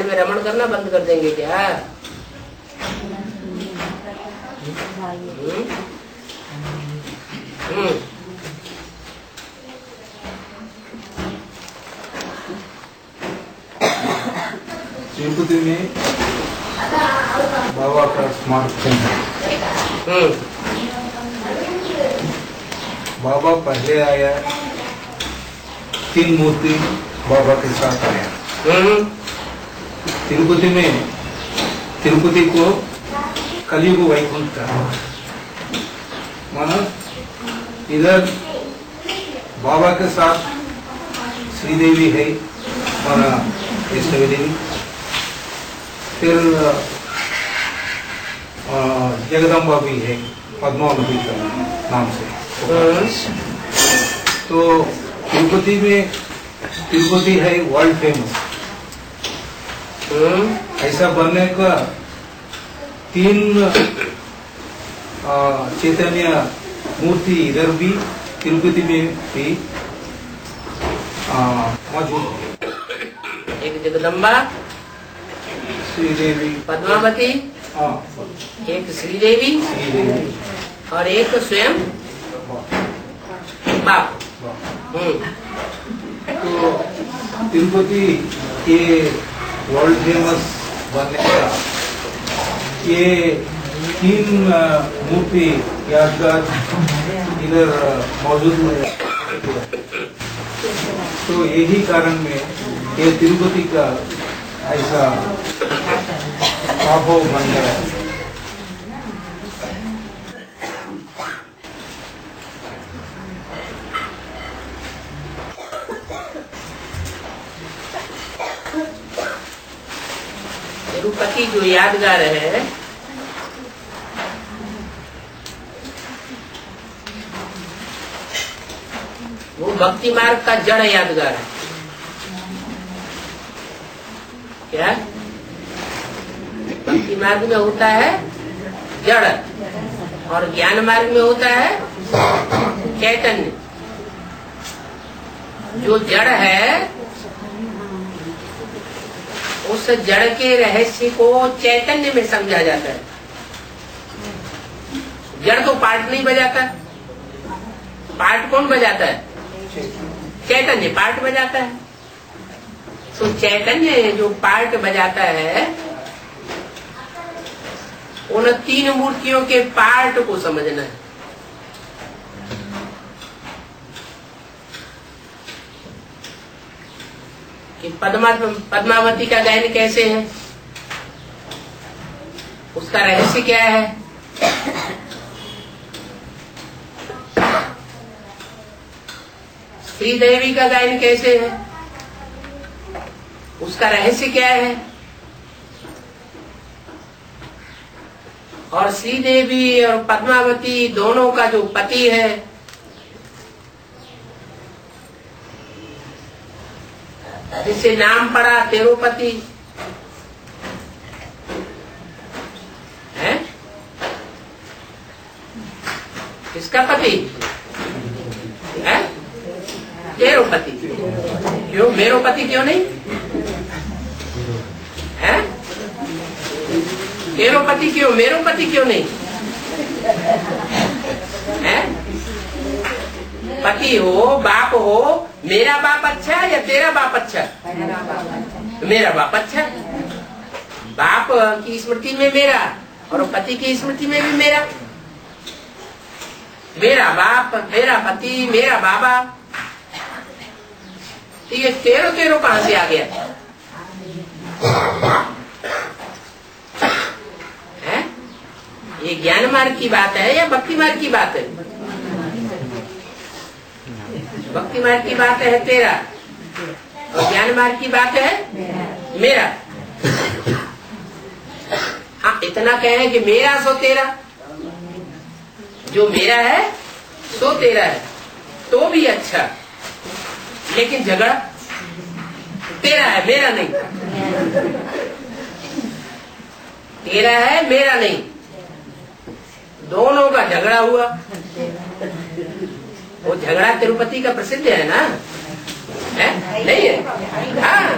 में रमण करना बंद कर देंगे क्या? तिरुपति में बाबा का स्मारक है। बाबा पहले आया, 3 मूर्ति बाबा के साथ आया। तिरुपति में, तिरुपति को कलियुग वैकुंठ कहा। मानो इधर बाबा के साथ श्रीदेवी है और वैष्णवी देवी, फिर जगदम्बा भी है पद्मावती का नाम से। तो तिरुपति में, तिरुपति है वर्ल्ड फेमस। ऐसा बनने का 3 चैतन्य मूर्ति इधर भी तिरुपति में भी मौजूद है। एक जगदम्बा, श्रीदेवी, पद्मावती, एक श्रीदेवी और एक स्वयं बाप। तो तिरुपति के वर्ल्ड फेमस बनने का ये 3 मूर्ति यादगार इधर मौजूद है। तो यही कारण में ये तिरुपति का ऐसा आभो बन गया है। तिरुपति जो यादगार है, वो भक्ति मार्ग का जड़ यादगार है। क्या भक्ति मार्ग में होता है जड़ और ज्ञान मार्ग में होता है चैतन्य। जो जड़ है उस जड़ के रहस्य को चैतन्य में समझा जाता है। जड़ तो पार्ट नहीं बजाता, पार्ट कौन बजाता है? चैतन्य पार्ट बजाता है। तो चैतन्य जो पार्ट बजाता है, उन 3 मूर्तियों के पार्ट को समझना है। कि पद्मावती का गायन कैसे है, उसका रहस्य क्या है, श्रीदेवी का गायन कैसे है, उसका रहस्य क्या है, और श्रीदेवी और पद्मावती दोनों का जो पति है, जिससे नाम पड़ा तिरुपति है, किसका पति है? तिरुपति। क्यों मेरो पति क्यों नहीं है? तिरुपति क्यों, मेरो पति क्यों नहीं है? पति हो, बाप हो, मेरा बाप अच्छा या तेरा बाप अच्छा? मेरा बाप अच्छा। बाप की स्मृति में मेरा और पति की स्मृति में भी मेरा। मेरा बाप, मेरा पति, मेरा बाबा। ये तेरो तेरो कहां से आ गया है? ये ज्ञान मार्ग की बात है या भक्ति मार्ग की बात है? भक्ति मार्ग की बात है तेरा और ज्ञान मार्ग की बात है मेरा। हाँ, इतना कहें कि मेरा सो तेरा, जो मेरा है सो तेरा है, तो भी अच्छा। लेकिन झगड़ा तेरा है, मेरा नहीं। तेरा है, मेरा नहीं, दोनों का झगड़ा हुआ। वो झगड़ा तिरुपति का प्रसिद्ध है ना? है नहीं है? हाँ,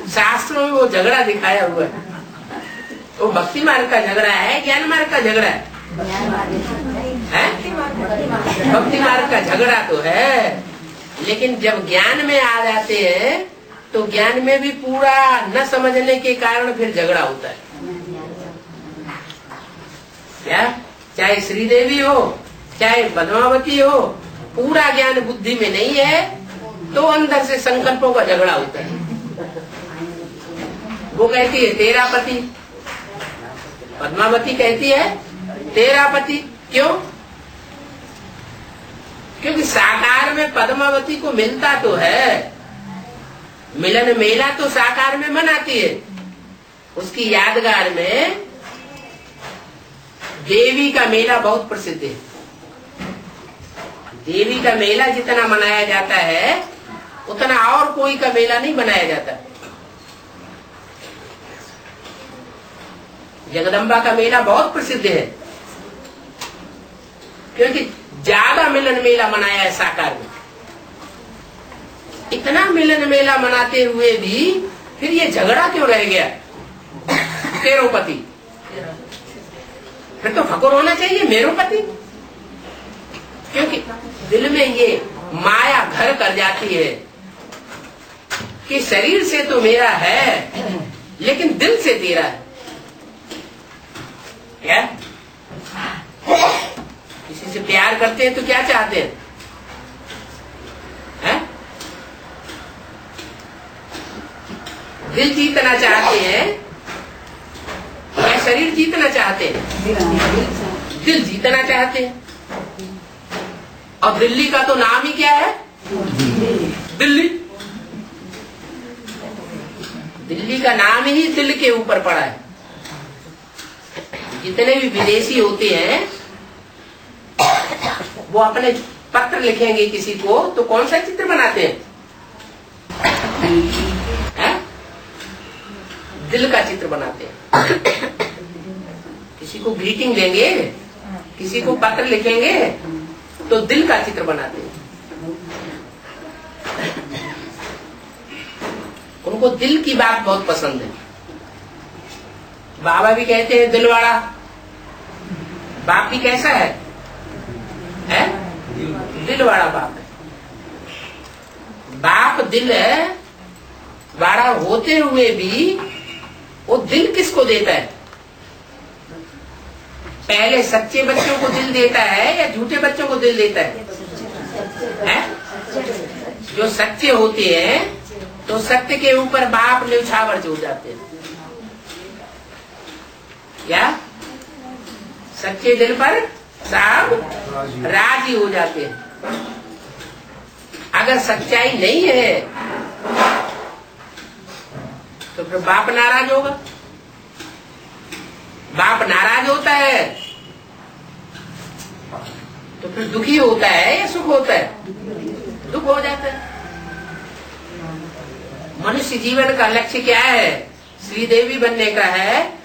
शास्त्रों में वो झगड़ा दिखाया हुआ है। वो भक्ति मार्ग का झगड़ा है, ज्ञान मार्ग का झगड़ा है? भक्ति मार्ग का झगड़ा तो है, लेकिन जब ज्ञान में आ जाते हैं तो ज्ञान में भी पूरा न समझने के कारण फिर झगड़ा होता है। क्या? चाहे श्रीदेवी हो, चाहे पद्मावती हो, पूरा ज्ञान बुद्धि में नहीं है तो अंदर से संकल्पों का झगड़ा होता है। वो कहती है तेरा पति, पद्मावती कहती है तेरा पति। क्यों? क्योंकि साकार में पद्मावती को मिलता तो है, मिलन मेला तो साकार में मनाती है। उसकी यादगार में देवी का मेला बहुत प्रसिद्ध है। देवी का मेला जितना मनाया जाता है उतना और कोई का मेला नहीं मनाया जाता। जगदम्बा का मेला बहुत प्रसिद्ध है क्योंकि ज्यादा मिलन मेला मनाया है साकार में। इतना मिलन मेला मनाते हुए भी फिर ये झगड़ा क्यों रह गया? तेरो पति, फिर तो फकुर होना चाहिए मेरो पति। क्योंकि दिल में ये माया घर कर जाती है कि शरीर से तो मेरा है लेकिन दिल से तेरा है। क्या? किसी से प्यार करते हैं तो क्या चाहते हैं? दिल जीतना चाहते हैं या शरीर जीतना चाहते हैं? दिल जीतना चाहते हैं। और दिल्ली का तो नाम ही क्या है? दिल्ली। दिल्ली का नाम ही दिल के ऊपर पड़ा है। जितने भी विदेशी होते हैं वो अपने पत्र लिखेंगे किसी को तो कौन सा चित्र बनाते हैं? दिल का चित्र बनाते हैं। किसी को ग्रीटिंग देंगे, किसी को पत्र लिखेंगे तो दिल का चित्र बनाते हैं। उनको दिल की बात बहुत पसंद है। बाबा भी कहते हैं दिलवाड़ा। बाप भी कैसा है? दिलवाड़ा बाप है। बाप दिल वाड़ा होते हुए भी वो दिल किसको देता है? पहले सच्चे बच्चों को दिल देता है या झूठे बच्चों को दिल देता है? जो सच्चे होते हैं तो सत्य के ऊपर बाप न्यौछावर हो जाते हैं। क्या? सच्चे दिल पर साहब राजी हो जाते हैं। अगर सच्चाई नहीं है तो फिर बाप नाराज होगा। बाप नाराज होता है तो फिर दुखी होता है या सुख होता है? दुख हो जाता है। मनुष्य जीवन का लक्ष्य क्या है? श्रीदेवी बनने का है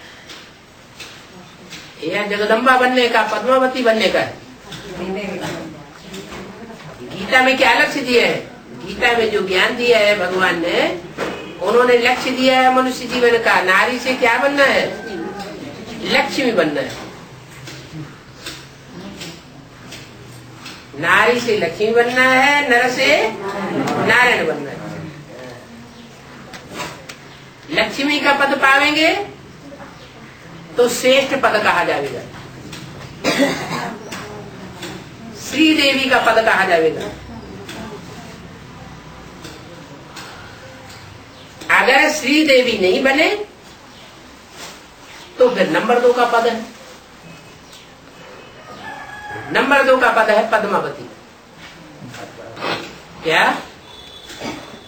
या जगदम्बा बनने का, पद्मावती बनने का है? गीता में क्या लक्ष्य दिया है? गीता में जो ज्ञान दिया है भगवान ने, उन्होंने लक्ष्य दिया है मनुष्य जीवन का। नारी से क्या बनना है? लक्ष्मी बनना है। नारी से लक्ष्मी बनना है, नर से नारायण बनना है। लक्ष्मी का पद पावेंगे तो श्रेष्ठ पद कहा जाएगा, श्री देवी का पद कहा जाएगा। अगर श्री देवी नहीं बने तो फिर नंबर 2 का पद है। नंबर 2 का पद है पद्मावती। क्या?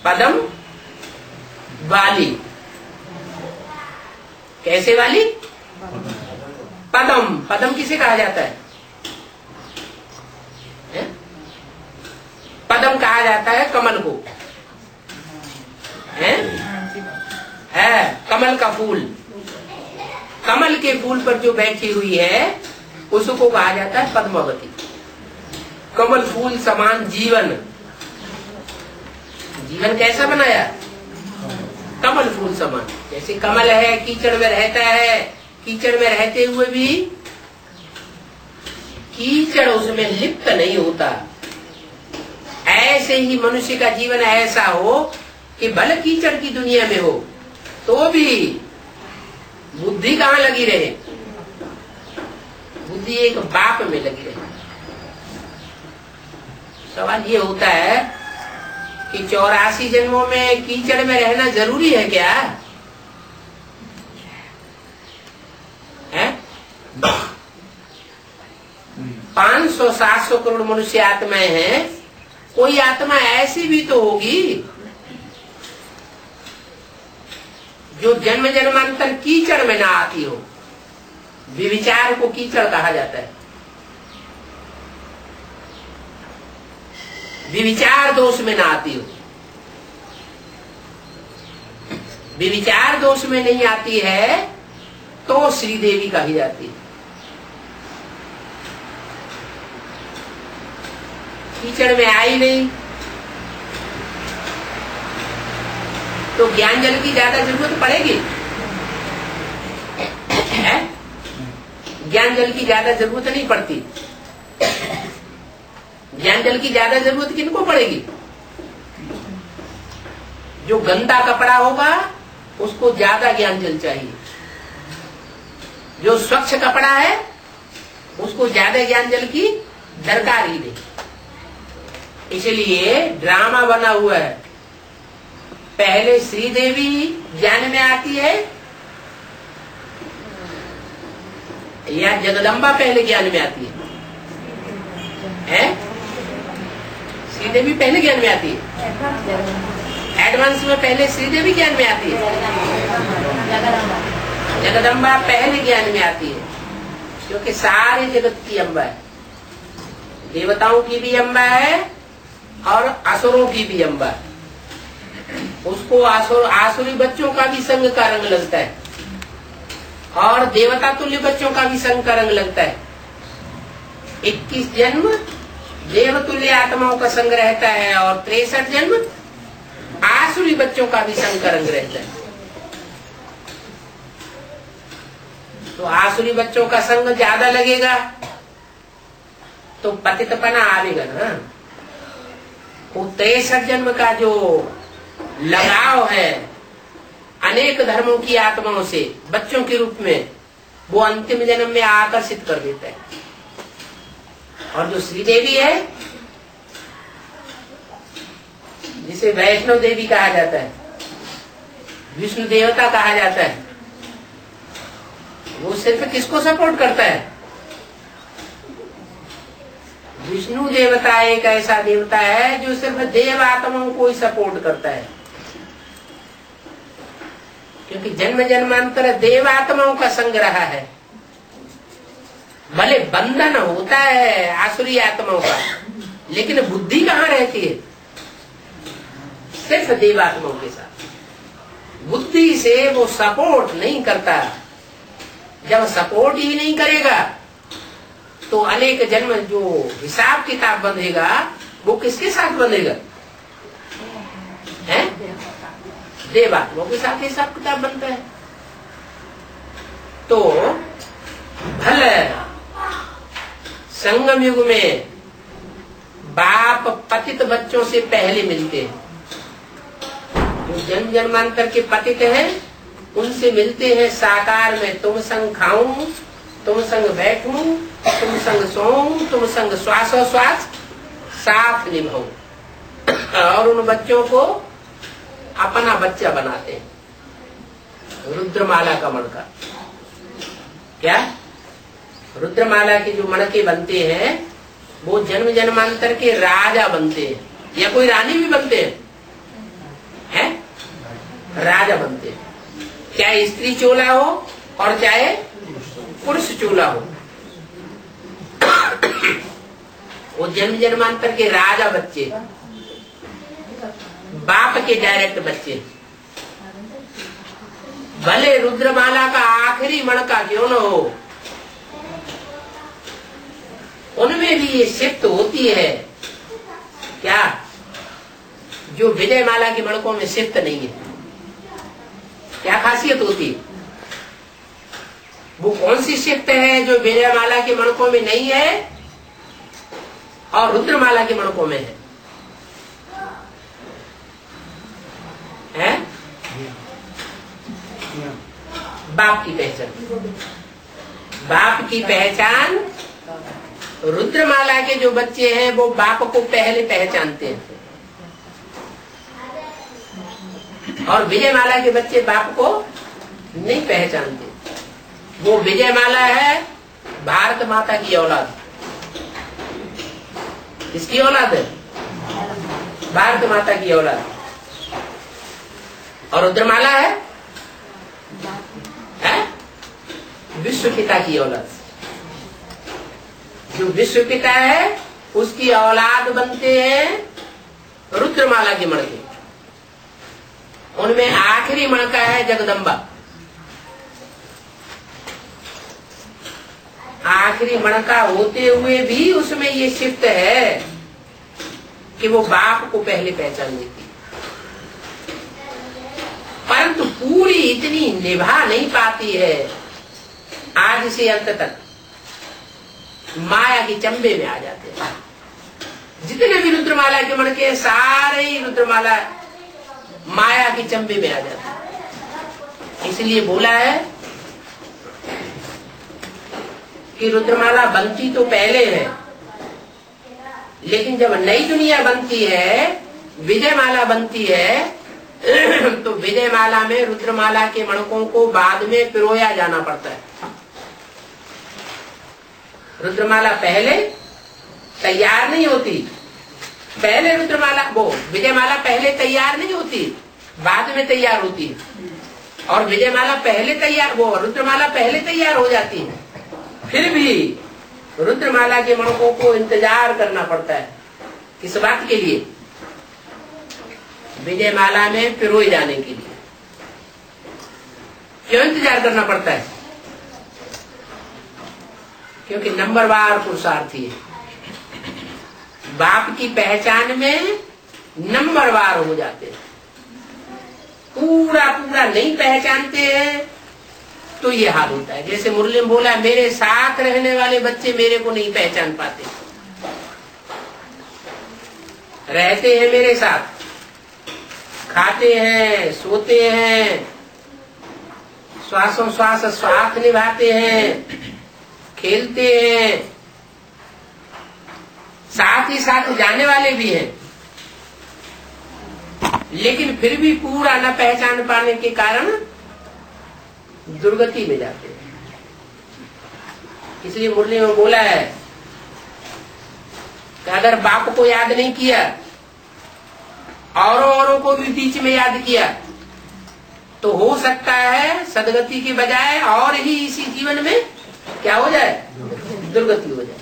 पदम वाली। कैसे वाली? पदम। पदम किसे कहा जाता है? पदम कहा जाता है कमल को। है कमल का फूल। कमल के फूल पर जो बैठी हुई है उसको कहा जाता है पद्मावती। कमल फूल समान जीवन। जीवन कैसा बनाया? कमल फूल समान। जैसे कमल है कीचड़ में रहता है, कीचड़ में रहते हुए भी कीचड़ उसमें लिप्त नहीं होता, ऐसे ही मनुष्य का जीवन ऐसा हो कि भले कीचड़ की दुनिया में हो तो भी बुद्धि कहाँ लगी रहे, बुद्धि एक बाप में लगी रहे। सवाल ये होता है कि 84 जन्मों में कीचड़ में रहना जरूरी है क्या है? 500-700 करोड़ मनुष्य आत्माएं हैं, कोई आत्मा ऐसी भी तो होगी जो जन्म जन्मांतर कीचड़ में ना आती हो। विविचार को कीचड़ कहा जाता है, विविचार दोष में ना आती हो। विविचार दोष में नहीं आती है तो श्रीदेवी कही जाती है। कीचड़ में आई नहीं तो ज्ञान जल की ज्यादा जरूरत पड़ेगी है? ज्ञान जल की ज्यादा जरूरत नहीं पड़ती। ज्ञान जल की ज्यादा जरूरत किनको पड़ेगी? जो गंदा कपड़ा होगा उसको ज्यादा ज्ञान जल चाहिए, जो स्वच्छ कपड़ा है उसको ज्यादा ज्ञान जल की दरकार ही नहीं। इसलिए ड्रामा बना हुआ है, पहले श्रीदेवी ज्ञान में आती है या जगदम्बा पहले ज्ञान में आती है? श्रीदेवी पहले ज्ञान में आती है, एडवांस में पहले श्रीदेवी ज्ञान में आती है, जगदम्बा पहले ज्ञान में आती है, क्योंकि सारे जगत की अम्बा है। देवताओं की भी अम्बा है और असुरों की भी अम्बा है। उसको आसुरी बच्चों का भी संग का रंग लगता है और देवता तुल्य बच्चों का भी संग का रंग लगता है। 21 जन्म देव तुल्य आत्माओं का संग रहता है और 63 जन्म आसुरी बच्चों का भी संग का रंग रहता है। तो आसुरी बच्चों का संग ज्यादा लगेगा तो पतितपना आएगा ना। वो 63 जन्म का जो लगाव है अनेक धर्मों की आत्माओं से बच्चों के रूप में, वो अंतिम जन्म में आकर्षित कर देता है। और जो श्रीदेवी है जिसे वैष्णव देवी कहा जाता है, विष्णु देवता कहा जाता है, वो सिर्फ किसको सपोर्ट करता है? विष्णु देवता एक ऐसा देवता है जो सिर्फ देव आत्माओं को ही सपोर्ट करता है, क्योंकि जन्म जन्मांतर देव आत्माओं का संग रहा है। भले बंधन होता है आसुरी आत्माओं का, लेकिन बुद्धि कहाँ रहती है? सिर्फ देव आत्माओं के साथ। बुद्धि से वो सपोर्ट नहीं करता। जब सपोर्ट ही नहीं करेगा तो अनेक जन्म जो हिसाब किताब बंधेगा वो किसके साथ बंधेगा? हैं? देवात्माओं के साथ हिसाब किताब बनता है। तो भले संगम युग में बाप पतित बच्चों से पहले मिलते हैं, जो जन्म जन्मांतर के पतित हैं उनसे मिलते हैं साकार में। तुम संग खाऊं, तुम संग बैठूं, तुम संग सोऊं, तुम संग श्वासोश्वास साथ निभाऊं। और उन बच्चों को अपना बच्चा बनाते हैं। रुद्रमाला का मणका, क्या रुद्रमाला के जो मणके बनते हैं वो जन्म जन्मांतर के राजा बनते हैं, या कोई रानी भी बनते हैं, राजा बनते हैं। चाहे स्त्री चोला हो और चाहे पुरुष चोला हो, वो जन्म जन्मांतर के राजा बच्चे, बाप के डायरेक्ट बच्चे। भले रुद्रमाला का आखिरी मणका क्यों न हो, उनमें भी ये शिफ्ट होती है क्या, जो विजय माला के मणकों में शिफ्ट नहीं है। क्या खासियत होती है? वो कौन सी शिफ्ट है जो विजयमाला के मणकों में नहीं है और रुद्रमाला के मणकों में है? बाप की पहचान। बाप की पहचान, रुद्रमाला के जो बच्चे हैं वो बाप को पहले पहचानते हैं और विजयमाला के बच्चे बाप को नहीं पहचानते। वो विजयमाला है भारत माता की औलाद। किसकी औलाद है? भारत माता की औलाद। और रुद्रमाला है विश्व पिता की औलाद। जो विश्व पिता है उसकी औलाद बनते हैं रुद्रमाला के मणके। उनमें आखिरी मणका है जगदम्बा। आखिरी मणका होते हुए भी उसमें ये शिफ्ट है कि वो बाप को पहले पहचान लेती, परंतु पूरी इतनी निभा नहीं पाती है। आज से अंत तक माया के चंबे में आ जाते हैं। जितने भी रुद्रमाला के मणके सारे ही रुद्रमाला माया के चंबे में आ जाते हैं। इसलिए बोला है कि रुद्रमाला बनती तो पहले है, लेकिन जब नई दुनिया बनती है, विजयमाला बनती है, तो विजयमाला में रुद्रमाला के मणकों को बाद में पिरोया जाना पड़ता है। रुद्रमाला पहले तैयार नहीं होती। पहले रुद्रमाला वो विजयमाला पहले तैयार नहीं होती, बाद में तैयार होती है। और विजयमाला पहले तैयार, वो रुद्रमाला पहले तैयार हो जाती है। फिर भी रुद्रमाला के मणकों को इंतजार करना पड़ता है। किस बात के लिए? विजयमाला में पिरोए जाने के लिए। क्यों इंतजार करना पड़ता है? क्योंकि नंबरवार पुरुषार्थी है। बाप की पहचान में नंबरवार हो जाते हैं। पूरा पूरा नहीं पहचानते हैं तो ये हाल होता है। जैसे मुरली में बोला, मेरे साथ रहने वाले बच्चे मेरे को नहीं पहचान पाते। रहते हैं मेरे साथ, खाते हैं, सोते हैं, श्वासों श्वास साथ निभाते हैं, खेलते हैं, साथ ही साथ जाने वाले भी हैं, लेकिन फिर भी पूरा न पहचान पाने के कारण दुर्गति में जाते हैं। इसलिए मुरली में बोला है कि अगर बाप को याद नहीं किया, औरों को भी बीच में याद किया, तो हो सकता है सदगति के बजाय और ही इसी जीवन में क्या हो जाए? दुर्गति हो जाए।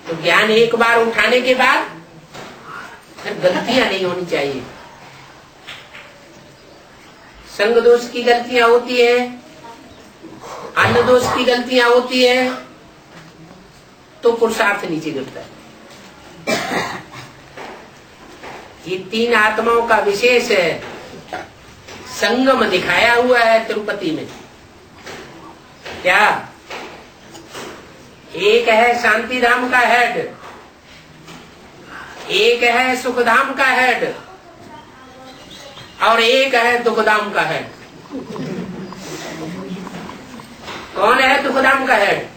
तो ज्ञान एक बार उठाने के बाद फिर गलतियां नहीं होनी चाहिए। संग दोष की गलतियां होती है, अन्न दोष की गलतियां होती है, तो पुरुषार्थ नीचे गिरता है। ये तीन आत्माओं का विशेष है, संगम दिखाया हुआ है तिरुपति में। क्या? एक है शांति धाम का हेड, एक है सुखधाम का हेड, और एक है दुखधाम का हेड। कौन है दुखधाम का हेड?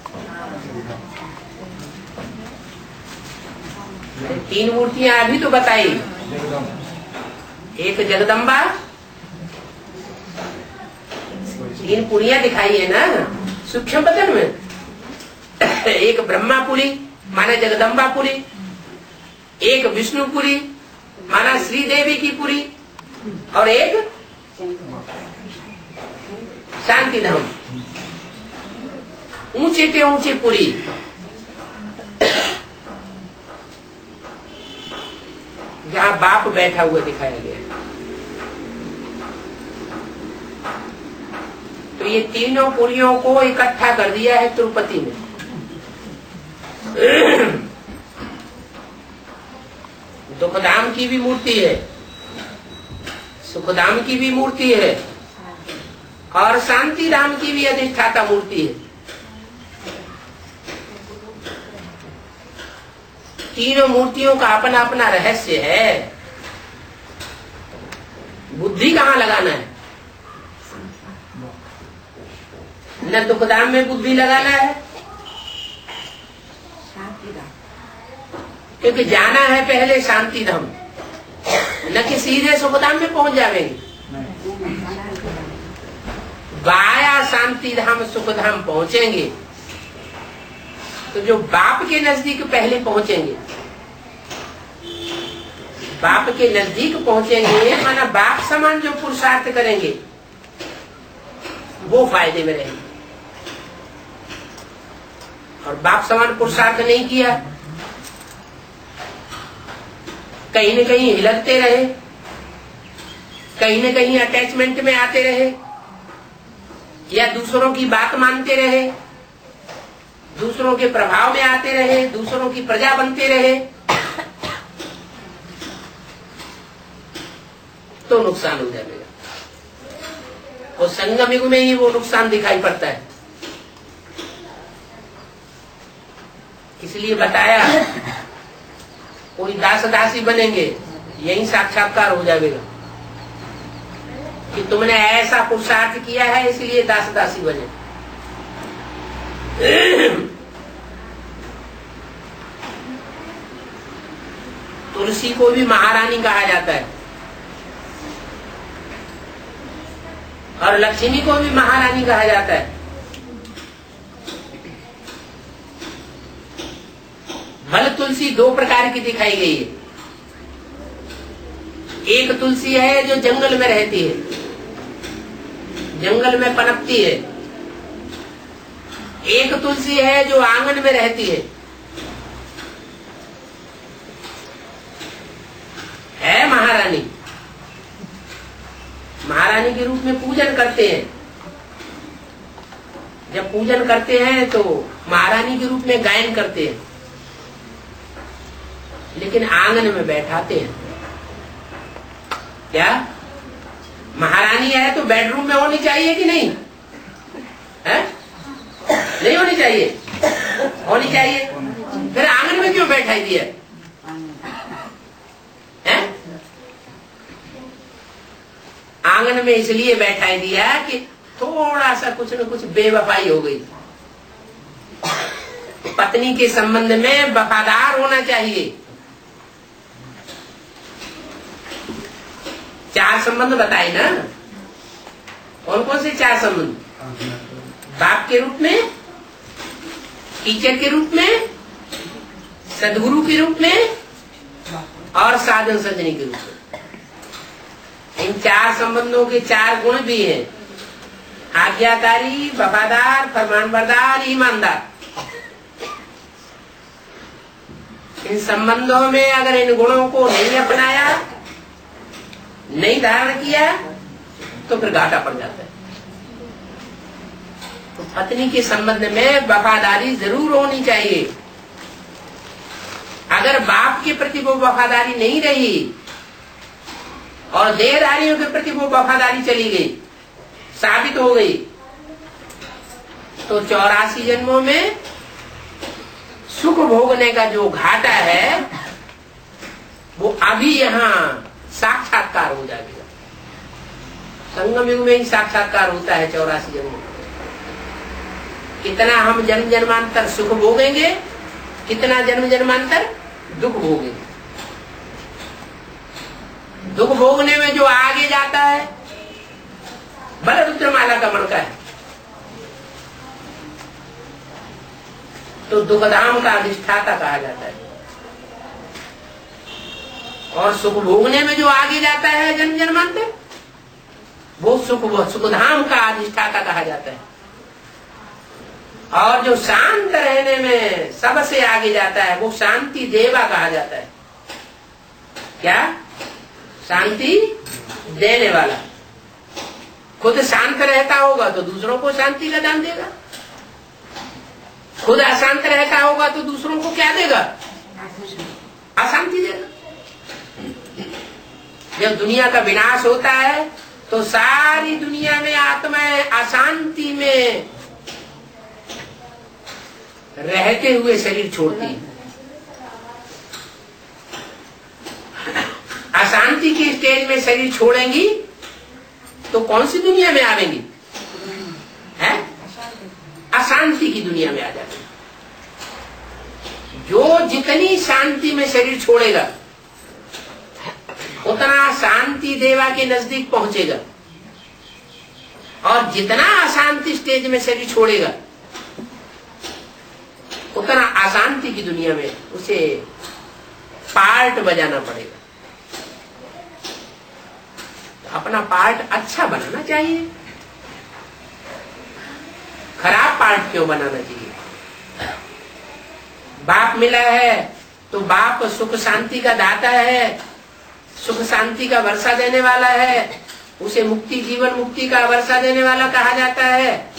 तीन मूर्तियां अभी तो बताई। एक जगदम्बा, तीन पुरियां दिखाई है ना सूक्ष्म बदन में। एक ब्रह्मापुरी माना जगदम्बापुरी, एक विष्णुपुरी माना श्रीदेवी की पुरी, और एक शांति धाम, ऊंचे के ऊंचे पुरी। जहाँ बाप बैठा हुआ दिखाया गया। तो ये तीनों पुरियों को इकट्ठा कर दिया है तिरुपति में। दुखधाम की भी मूर्ति है, सुखधाम की भी मूर्ति है और शांति धाम की भी अधिष्ठाता मूर्ति है। तीनों मूर्तियों का अपना अपना रहस्य है। बुद्धि कहाँ लगाना है? न दुखधाम में बुद्धि लगाना है, क्योंकि जाना है पहले शांति धाम, न कि सीधे सुखधाम में पहुंच जाएंगे। वाया शांति धाम सुखधाम पहुंचेंगे तो जो बाप के नजदीक पहले पहुंचेंगे, बाप के नजदीक पहुंचेंगे माना बाप समान जो पुरुषार्थ करेंगे वो फायदे में रहेंगे। और बाप समान पुरुषार्थ नहीं किया, कहीं न कहीं हिलकते रहे, कहीं न कहीं अटैचमेंट में आते रहे, या दूसरों की बात मानते रहे, दूसरों के प्रभाव में आते रहे, दूसरों की प्रजा बनते रहे, तो नुकसान हो जाएगा। और संगम युग में ही वो नुकसान दिखाई पड़ता है। इसलिए बताया कोई दास दासी बनेंगे, यही साक्षात्कार हो जाएगा कि तुमने ऐसा पुरुषार्थ किया है इसलिए दास दासी बने। तुलसी को भी महारानी कहा जाता है और लक्ष्मी को भी महारानी कहा जाता है। भल तुलसी दो प्रकार की दिखाई गई है। एक तुलसी है जो जंगल में रहती है, जंगल में पनपती है। एक तुलसी है जो आंगन में रहती है महारानी। महारानी के रूप में पूजन करते हैं। जब पूजन करते हैं तो महारानी के रूप में गायन करते हैं, लेकिन आंगन में बैठाते हैं। क्या महारानी है तो बेडरूम में होनी चाहिए कि नहीं है? नहीं होनी चाहिए? होनी चाहिए। फिर आंगन में क्यों बैठाई दिया है? आंगन में इसलिए बैठाई दिया कि थोड़ा सा कुछ न कुछ बेवफाई हो गई। पत्नी के संबंध में वफादार होना चाहिए। 4 संबंध बताए ना। कौन कौन से 4 संबंध? बाप के रूप में, टीचर के रूप में, सदगुरु के रूप में और साधन सजनी के रूप में। इन 4 संबंधों के 4 गुण भी हैं। आज्ञाकारी, वफादार, फरमानबरदार, ईमानदार। इन संबंधों में अगर इन गुणों को नहीं अपनाया, नहीं धारण किया, तो फिर घाटा पड़ जाता है। तो पत्नी के संबंध में वफादारी जरूर होनी चाहिए। अगर बाप के प्रति वो वफादारी नहीं रही और देहधारियों के प्रति वो वफादारी चली गई, साबित हो गई, तो 84 जन्मों में सुख भोगने का जो घाटा है वो अभी यहाँ साक्षात्कार हो जाएगा। संगम युग में ही साक्षात्कार होता है 84 जन्मों में। कितना हम जन्म जन्मांतर सुख भोगेंगे, कितना जन्म जन्मांतर दुख भोगेंगे। दुख भोगने में जो आगे जाता है बल रुद्रमाला का मणका है, तो दुखधाम का अधिष्ठाता कहा जाता है। और सुख भोगने में जो आगे जाता है जन्म जन्मांतर, वो सुखधाम का अधिष्ठाता कहा जाता है। और जो शांत रहने में सबसे आगे जाता है वो शांति देवा कहा जाता है। क्या? शांति देने वाला। खुद शांत रहता होगा तो दूसरों को शांति का दान देगा। खुद अशांत रहता होगा तो दूसरों को क्या देगा? अशांति देगा। जब दुनिया का विनाश होता है तो सारी दुनिया में आत्माएं अशांति में रहते हुए शरीर छोड़ती है। अशांति की स्टेज में शरीर छोड़ेंगी तो कौन सी दुनिया में आवेंगी? है अशांति की दुनिया में आ जाएंगी। जो जितनी शांति में शरीर छोड़ेगा उतना शांति देवा के नजदीक पहुंचेगा, और जितना अशांति स्टेज में शरीर छोड़ेगा उतना अशांति की दुनिया में उसे पार्ट बजाना पड़ेगा। अपना पार्ट अच्छा बनाना चाहिए, खराब पार्ट क्यों बनाना चाहिए? बाप मिला है तो बाप सुख शांति का दाता है, सुख शांति का वर्षा देने वाला है, उसे मुक्ति जीवन मुक्ति का वर्षा देने वाला कहा जाता है।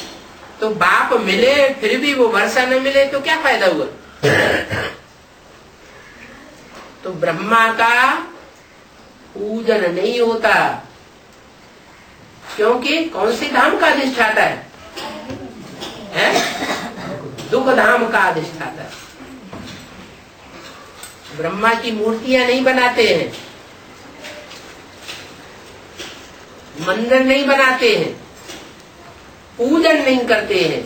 तो बाप मिले फिर भी वो वर्षा न मिले तो क्या फायदा हुआ? तो ब्रह्मा का पूजन नहीं होता, क्योंकि कौन से धाम का अधिष्ठाता है? दुख धाम का अधिष्ठाता है। ब्रह्मा की मूर्तियां नहीं बनाते हैं, मंदिर नहीं बनाते हैं, पूजन नहीं करते हैं,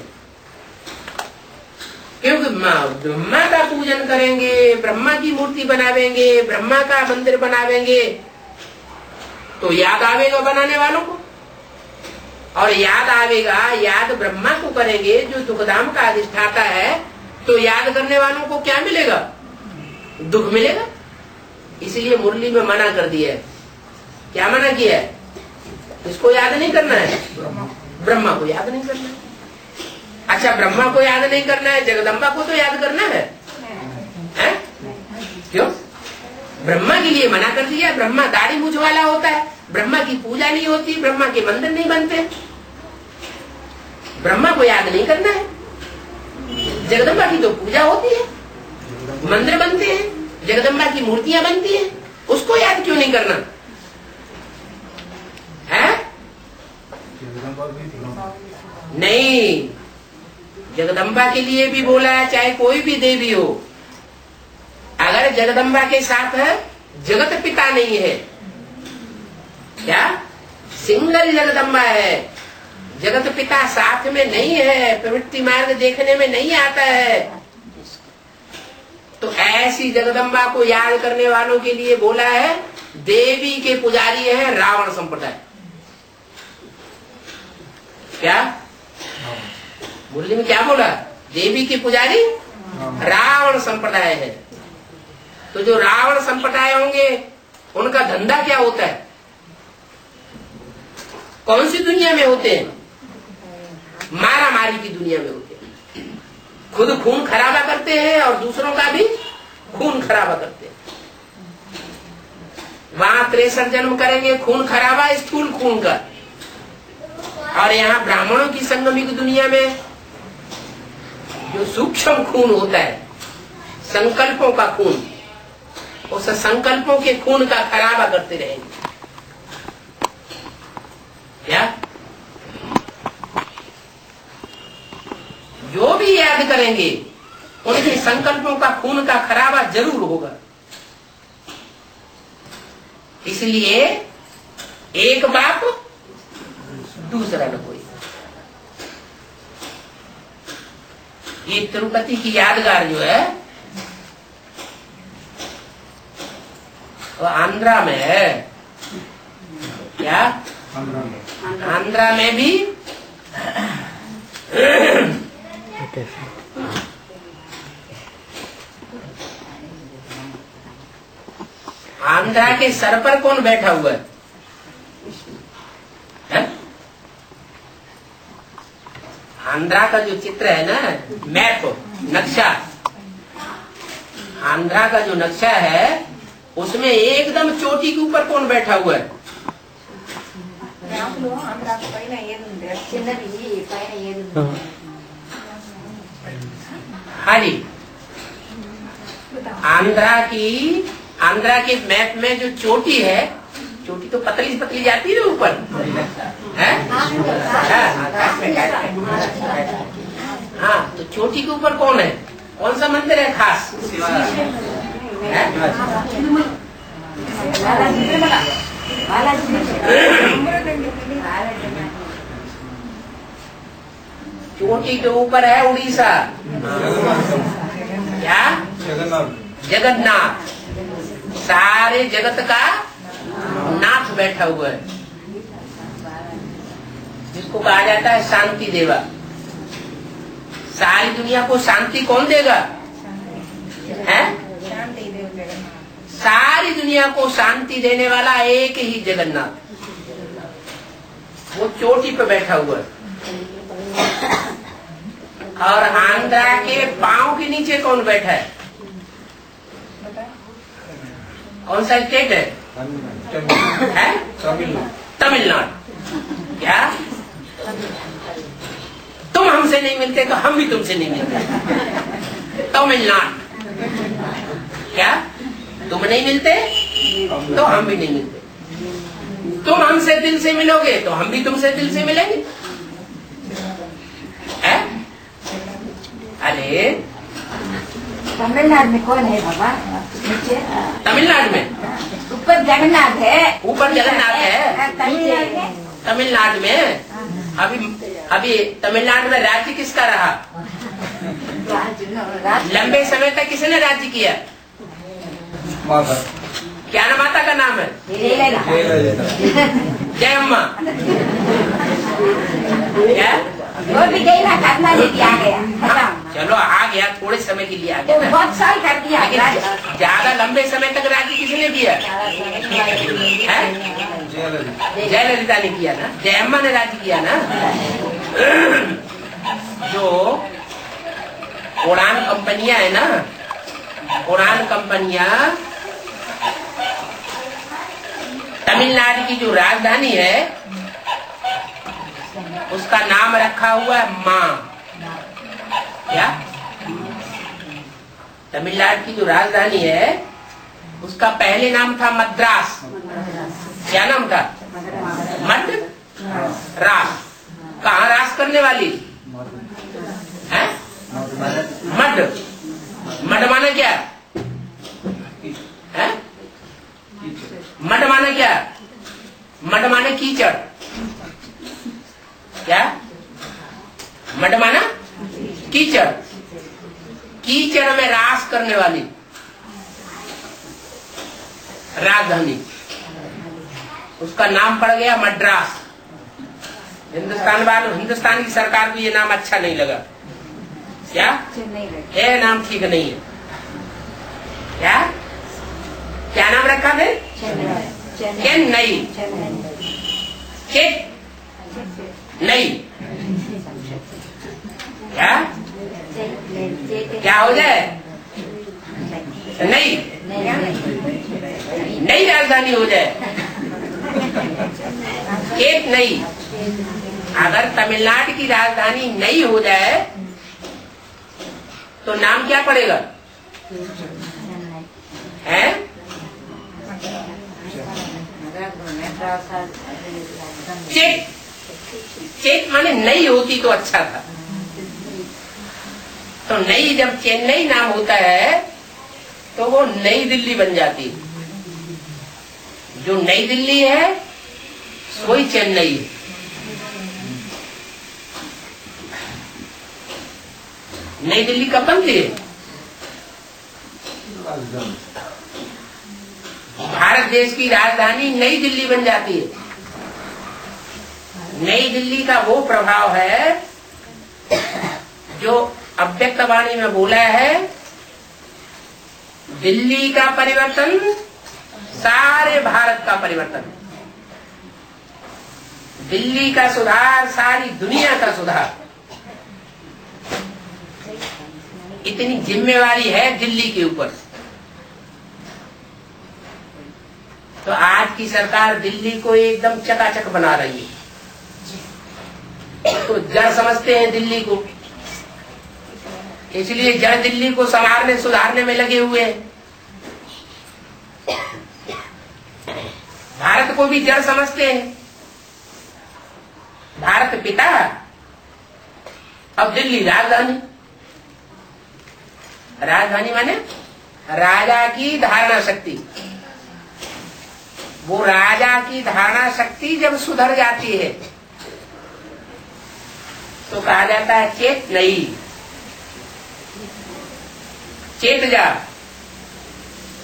क्योंकि ब्रह्मा का पूजन करेंगे, ब्रह्मा की मूर्ति बनावेंगे, ब्रह्मा का मंदिर बनावेंगे तो याद आवेगा बनाने वालों को, और याद आवेगा, याद ब्रह्मा को करेंगे जो दुखधाम का अधिष्ठाता है, तो याद करने वालों को क्या मिलेगा? दुख मिलेगा। इसलिए मुरली में मना कर दिया है। क्या मना किया है? इसको याद नहीं करना है, ब्रह्मा को याद नहीं करना है। अच्छा, ब्रह्मा को याद नहीं करना है, जगदम्बा को तो याद करना है? क्यों? ब्रह्मा के लिए मना कर दिया। ब्रह्मा दाढ़ी मूछ वाला होता है, ब्रह्मा की पूजा नहीं होती, ब्रह्मा के मंदिर नहीं बनते, ब्रह्मा को याद नहीं करना है। जगदम्बा की तो पूजा होती है, मंदिर बनते हैं, जगदम्बा की मूर्तियां बनती हैं, उसको याद क्यों नहीं करना है? नहीं, जगदम्बा के लिए भी बोला है, चाहे कोई भी देवी हो, अगर जगदम्बा के साथ है, जगत पिता नहीं है, क्या सिंगल जगदम्बा है, जगत पिता साथ में नहीं है, प्रवृत्ति मार्ग देखने में नहीं आता है, तो ऐसी जगदम्बा को याद करने वालों के लिए बोला है देवी के पुजारी है रावण संप्रदाय। क्या मुरली में क्या बोला? देवी के पुजारी रावण संप्रदाय है। तो जो रावण संप्रदाय होंगे उनका धंधा क्या होता है? कौन सी दुनिया में होते हैं? मारा मारी की दुनिया में होते हैं। खुद खून खराबा करते हैं और दूसरों का भी खून खराबा करते हैं। वहां 63 जन्म करेंगे खून खराबा, स्थूल खून का, और यहाँ ब्राह्मणों की संगमिक दुनिया में जो सूक्ष्म खून होता है, संकल्पों का खून, उस संकल्पों के खून का खराबा करते रहेंगे। क्या जो भी याद करेंगे उनके संकल्पों का खून का खराबा जरूर होगा। इसलिए एक बाप दूसरा न कोई। ये तिरुपति की यादगार जो है वो आंध्रा में है। क्या आंध्रा में भी आंध्रा के सर पर कौन बैठा हुआ है? आंध्रा का जो चित्र है ना, मैप, नक्शा, आंध्रा का जो नक्शा है उसमें एकदम चोटी के ऊपर कौन बैठा हुआ है? हाँ जी, आंध्रा के मैप में जो चोटी है चोटी तो पतली से पतली जाती है ऊपर, है? आकाश में है। हाँ, तो चोटी के ऊपर कौन है? कौन सा मंदिर है खास? है? चोटी के ऊपर है उड़ीसा, क्या? जगन्नाथ, सारे जगत का नाथ बैठा हुआ है, जिसको कहा जाता है शांति देवा। सारी दुनिया को शांति कौन देगा? है? सारी दुनिया को शांति देने वाला एक ही जगन्नाथ, वो चोटी पे बैठा हुआ है। और आंध्रा के पांव के नीचे कौन बैठा है? कौन सा स्टेट है? तमिलनाडु। क्या तुम हमसे नहीं मिलते तो हम भी तुमसे नहीं मिलते। तमिलनाडु। क्या तुम नहीं मिलते तो हम भी नहीं मिलते। तुम हमसे दिल से मिलोगे तो हम भी तुमसे दिल से मिलेंगे। है? अरे तमिलनाडु में कौन है बाबा? तमिलनाडु में ऊपर जगन्नाथ है। ऊपर जगन्नाथ है तमिलनाडु में। अभी तमिलनाडु में राज्य किसका रहा? लंबे समय तक किसने राज्य किया? माता। क्या ना माता का नाम है? जय अम्मा। क्या? वो भी गई करना लेके आ गया। चलो आ गया, थोड़े समय के लिए आ गया ना। बहुत साल कर दिया। ज्यादा लंबे समय तक राज्य किसने किया? जयललिता ने किया ना, जयम्मा ने राज्य किया ना। जो उड़ान कंपनियां है ना, उड़ान कंपनियां, तमिलनाडु की जो राजधानी है उसका नाम रखा हुआ है मां। क्या? तमिलनाडु की जो राजधानी है उसका पहले नाम था मद्रास। क्या नाम था? मद्रास। कहाँ राज करने वाली है? मड। मड माना क्या है? मड माना क्या? मड माने कीचड़। क्या? मड माना कीचड़। कीचड़ में रास करने वाली राजधानी, उसका नाम पड़ गया मद्रास। हिंदुस्तान की सरकार को ये नाम अच्छा नहीं लगा। क्या? ये नाम ठीक नहीं है। क्या? क्या नाम रखा थे? चेन्नई। नहीं। क्या? क्या हो जाए? नहीं, नई राजधानी हो जाए। एक नई। अगर तमिलनाडु की राजधानी नई हो जाए तो नाम क्या पड़ेगा? है? चेक माने नई होती तो अच्छा था। तो नई, जब चेन्नई नाम होता है तो वो नई दिल्ली बन जाती है। जो नई दिल्ली है वही चेन्नई है। नई दिल्ली कब बनती है? भारत देश की राजधानी नई दिल्ली बन जाती है। नई दिल्ली का वो प्रभाव है जो अव्यक्त वाणी में बोला है, दिल्ली का परिवर्तन सारे भारत का परिवर्तन, दिल्ली का सुधार सारी दुनिया का सुधार। इतनी जिम्मेवारी है दिल्ली के ऊपर। तो आज की सरकार दिल्ली को एकदम चकाचक बना रही है। तो जड़ समझते हैं दिल्ली को, इसलिए जड़ दिल्ली को संवारने सुधारने में लगे हुए हैं। भारत को भी जड़ समझते हैं। भारत पिता, अब दिल्ली राजधानी। राजधानी माने राजा की धारणा शक्ति। वो राजा की धारणा शक्ति जब सुधर जाती है तो कहा जाता है चेत नहीं, चेत जा।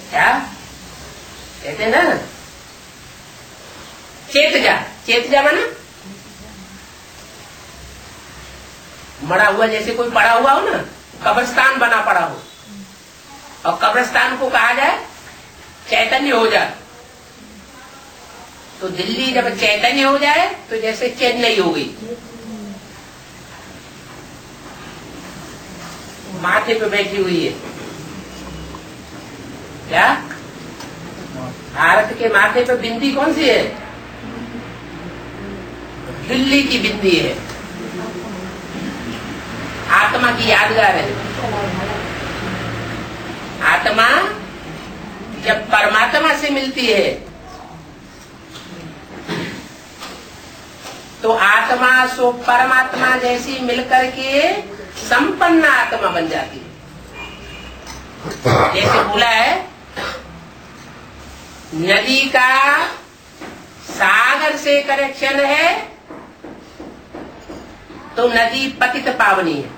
क्या कहते हैं ना, चेत जा। चेत जा माना मरा हुआ, जैसे कोई पड़ा हुआ हो ना, कब्रिस्तान बना पड़ा हो, और कब्रिस्तान को कहा जाए चैतन्य हो जाए। तो दिल्ली जब चैतन्य हो जाए तो जैसे चेन्नई हो गई, माथे पे बैठी हुई है। क्या भारत के माथे पे बिंदी कौन सी है? दिल्ली की बिंदी है। आत्मा की यादगार है। आत्मा जब परमात्मा से मिलती है तो आत्मा सो परमात्मा जैसी मिलकर के संपन्न आत्मा बन जाती है। जैसे बोला है, नदी का सागर से कनेक्शन है तो नदी पतित पावनी है,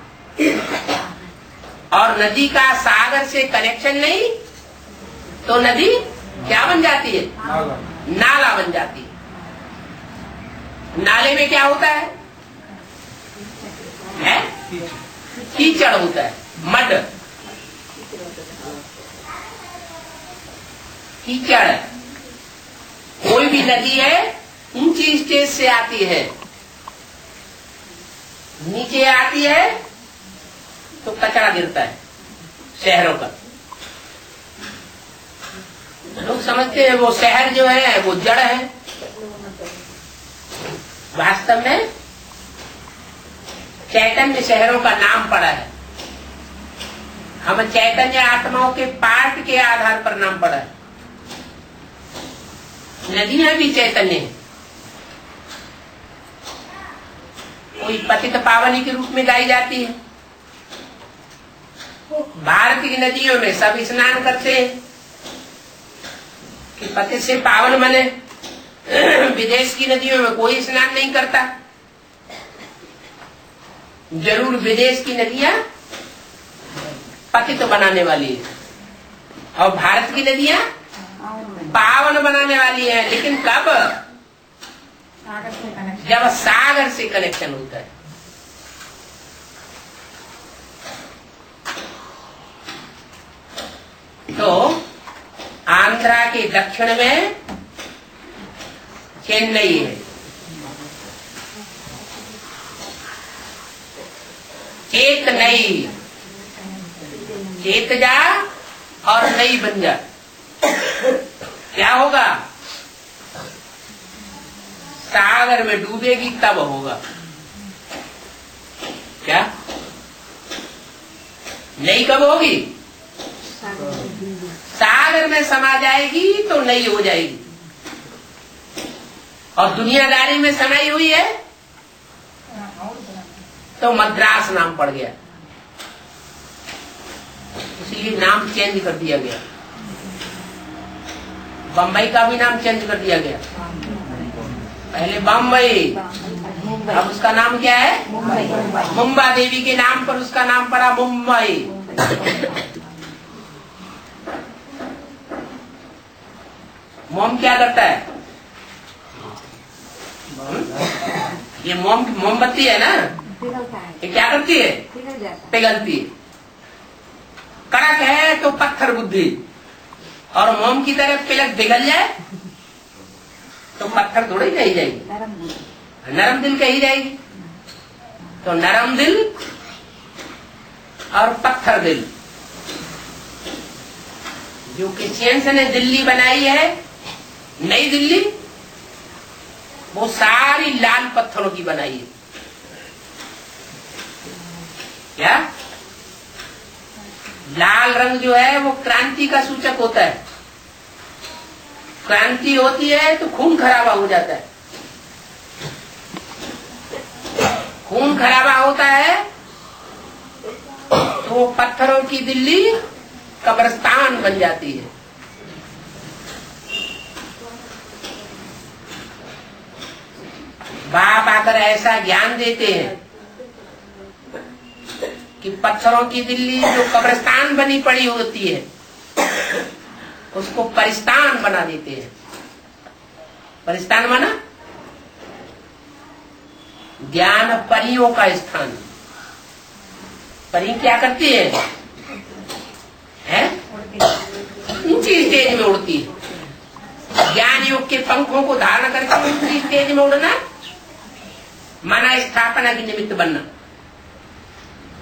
और नदी का सागर से कनेक्शन नहीं तो नदी क्या बन जाती है? नाला बन जाती है। नाले में क्या होता है? कीचड़ होता है, मड, कीचड़ है। कोई भी नदी है ऊंची स्टेज से आती है, नीचे आती है तो कचरा गिरता है शहरों का। लोग समझते हैं वो शहर जो है वो जड़ है। वास्तव में चैतन्य शहरों का नाम पड़ा है। हम चैतन्य आत्माओं के पार्ट के आधार पर नाम पड़ा है। नदियां भी चैतन्य है। कोई पतित पावनी के रूप में गाई जाती है। भारत की नदियों में सब स्नान करते हैं कि पतित से पावन बने। विदेश की नदियों में कोई स्नान नहीं करता। जरूर विदेश की नदियां पतित बनाने वाली है और भारत की नदियां पावन बनाने वाली है। लेकिन कब? जब सागर से कनेक्शन होता है। तो आंध्रा के दक्षिण में चेन्नई है। चेत नई, चेत जा और नई बन जा। क्या होगा? सागर में डूबेगी तब होगा। क्या नई कब होगी? सागर में समा जाएगी तो नई हो जाएगी। और दुनियादारी में समाई हुई है तो मद्रास नाम पड़ गया, इसलिए नाम चेंज कर दिया गया। बम्बई का भी नाम चेंज कर दिया गया। पहले बम्बई, अब उसका नाम क्या है? मुंबा देवी के नाम पर उसका नाम पड़ा मुंबई। मोम क्या करता है? ये मोमबत्ती है ना, ये क्या करती है? पिघलती है। कड़क है तो पत्थर बुद्धि, और मोम की तरह पिघल जाए तो पत्थर थोड़ी कही जाएगी, नरम दिल कही जाएगी। तो नरम दिल और पत्थर दिल, जो क्रिश्चियंस ने दिल्ली बनाई है, नई दिल्ली, वो सारी लाल पत्थरों की बनाई है। क्या? लाल रंग जो है वो क्रांति का सूचक होता है, क्रांति होती है तो खून खराबा हो जाता है। खून खराबा होता है तो पत्थरों की दिल्ली कब्रिस्तान बन जाती है। बाप आकर ऐसा ज्ञान देते हैं कि पत्थरों की दिल्ली जो कब्रिस्तान बनी पड़ी होती है उसको परिस्तान बना देते हैं। परिस्तान माना ज्ञान परियों का स्थान। परी क्या करती है? ऊंची स्टेज में उड़ती है। ज्ञान योग के पंखों को धारण करके ऊंची स्टेज में उड़ना माना स्थापना की निमित्त बनना,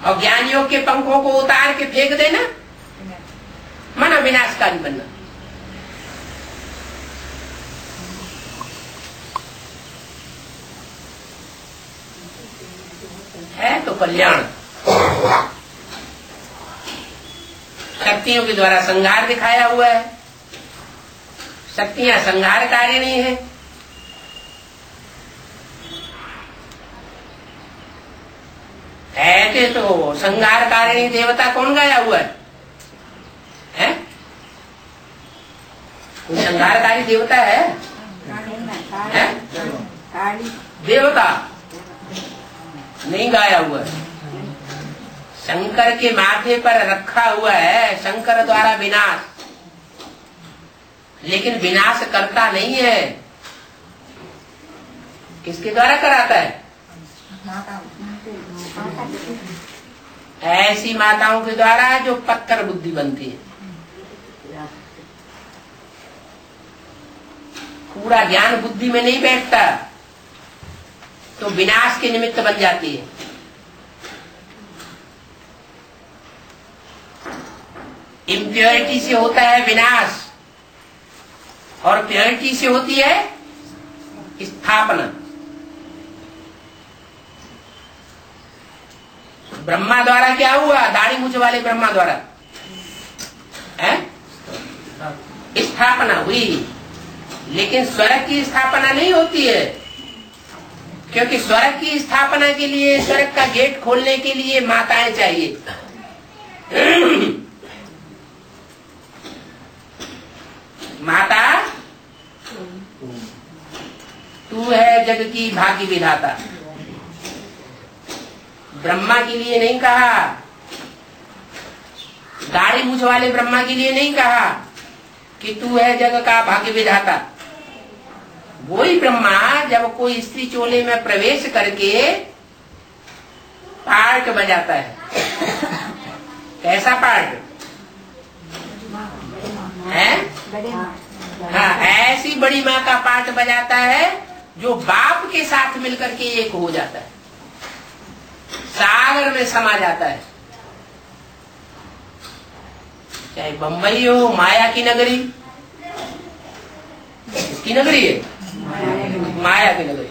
और ज्ञान योग के पंखों को उतार के फेंक देना माना विनाशकारी बनना। है तो कल्याण। शक्तियों के द्वारा संहार दिखाया हुआ है। शक्तियां संहारकारिणी है। ऐसे तो संहारकारिणी देवता कौन गाया हुआ है? कोई संहारकारी देवता है? देवता नहीं गाया हुआ है। शंकर के माथे पर रखा हुआ है शंकर द्वारा विनाश, लेकिन विनाश करता नहीं है। किसके द्वारा कराता है? ऐसी माताओं के द्वारा जो पत्थर बुद्धि बनती है। पूरा ज्ञान बुद्धि में नहीं बैठता तो विनाश के निमित्त बन जाती है। इम्प्योरिटी से होता है विनाश और प्योरिटी से होती है स्थापना। ब्रह्मा द्वारा क्या हुआ? दाढ़ी मूछ वाले ब्रह्मा द्वारा स्थापना हुई, लेकिन स्वर्ग की स्थापना नहीं होती है, क्योंकि स्वर्ग की स्थापना के लिए स्वर्ग का गेट खोलने के लिए माताएं चाहिए। माता तू है जग की भाग्य विधाता। ब्रह्मा के लिए नहीं कहा, दाढ़ी मूछ वाले ब्रह्मा के लिए नहीं कहा कि तू है जग का भाग्य विधाता। वही ब्रह्मा जब कोई स्त्री चोले में प्रवेश करके पार्ट बजाता है। कैसा पार्ट है? हाँ, ऐसी बड़ी माँ का पार्ट बजाता है जो बाप के साथ मिलकर के एक हो जाता है, सागर में समा जाता है। चाहे बंबई हो, माया की नगरी, किसकी नगरी है? माया की नगरी।